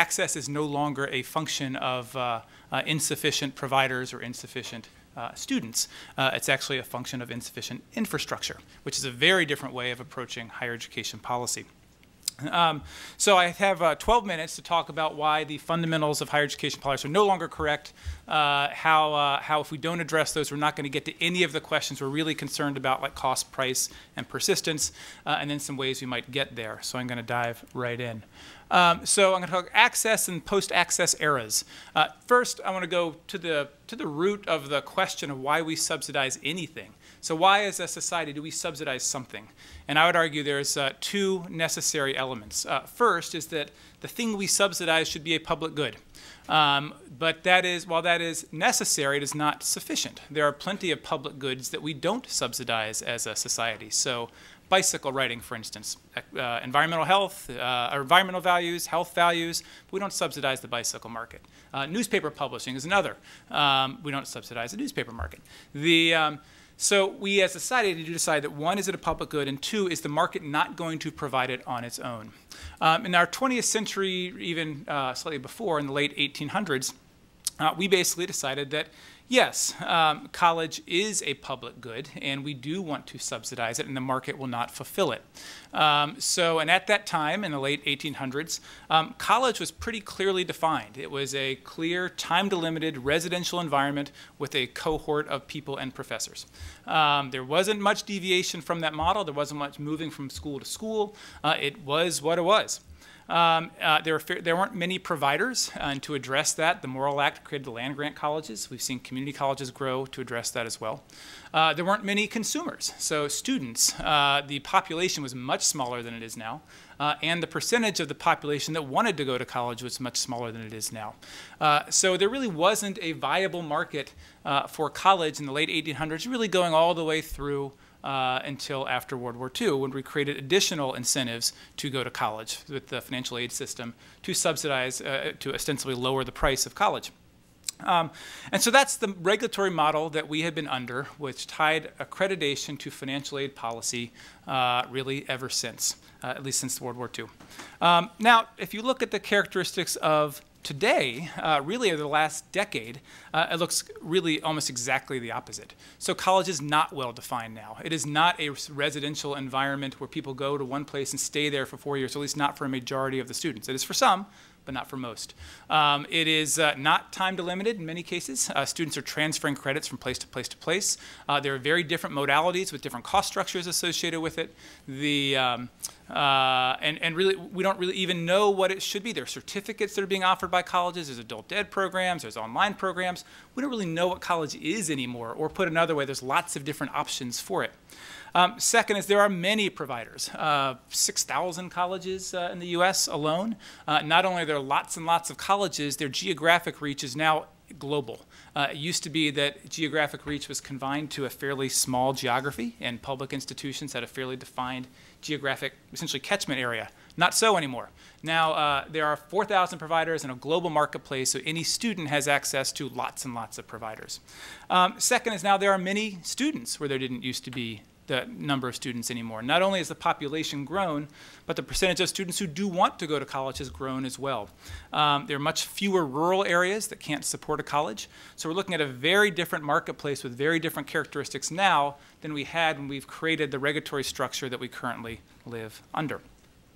access is no longer a function of insufficient providers or insufficient students. It's actually a function of insufficient infrastructure, which is a very different way of approaching higher education policy. So I have 12 minutes to talk about why the fundamentals of higher education policy are no longer correct, how if we don't address those, we're not going to get to any of the questions we're really concerned about, like cost, price, and persistence, and then some ways we might get there. So I'm going to dive right in. So I'm going to talk access and post-access eras. First, I want to go to the root of the question of why we subsidize anything. So why, as a society, do we subsidize something? And I would argue there's two necessary elements. First is that the thing we subsidize should be a public good. But that is, while that is necessary, it is not sufficient. There are plenty of public goods that we don't subsidize as a society. So bicycle riding, for instance, environmental health, or environmental values, health values, we don't subsidize the bicycle market. Newspaper publishing is another. We don't subsidize the newspaper market. So we as a society need to decide that one, is it a public good, and two, is the market not going to provide it on its own? In our 20th century, even slightly before, in the late 1800s, we basically decided that yes, college is a public good, and we do want to subsidize it, and the market will not fulfill it. And at that time, in the late 1800s, college was pretty clearly defined. It was a clear, time-delimited residential environment with a cohort of people and professors. There wasn't much deviation from that model. There wasn't much moving from school to school. It was what it was. There weren't many providers, and to address that, the Morrill Act created the land-grant colleges. We've seen community colleges grow to address that as well. There weren't many consumers, so students. The population was much smaller than it is now, and the percentage of the population that wanted to go to college was much smaller than it is now. So there really wasn't a viable market for college in the late 1800s, really going all the way through until after World War II, when we created additional incentives to go to college with the financial aid system to subsidize, to ostensibly lower the price of college. And so that's the regulatory model that we had been under, which tied accreditation to financial aid policy really ever since, at least since World War II. Now, if you look at the characteristics of today, really over the last decade, it looks really almost exactly the opposite. So college is not well defined now. It is not a residential environment where people go to one place and stay there for 4 years, or at least not for a majority of the students. It is for some, but not for most. It is not time delimited in many cases. Students are transferring credits from place to place to place. There are very different modalities with different cost structures associated with it. And really, we don't really even know what it should be. There are certificates that are being offered by colleges. There's adult ed programs. There's online programs. We don't really know what college is anymore. Or put another way, there's lots of different options for it. Second is there are many providers, 6,000 colleges in the US alone. Not only are there lots and lots of colleges, their geographic reach is now global. It used to be that geographic reach was confined to a fairly small geography, and public institutions had a fairly defined geographic, essentially catchment area. Not so anymore. Now there are 4,000 providers in a global marketplace, so any student has access to lots and lots of providers. Second is now there are many students where there didn't used to be the number of students anymore. Not only has the population grown, but the percentage of students who do want to go to college has grown as well. There are much fewer rural areas that can't support a college. So we're looking at a very different marketplace with very different characteristics now than we had when we've created the regulatory structure that we currently live under.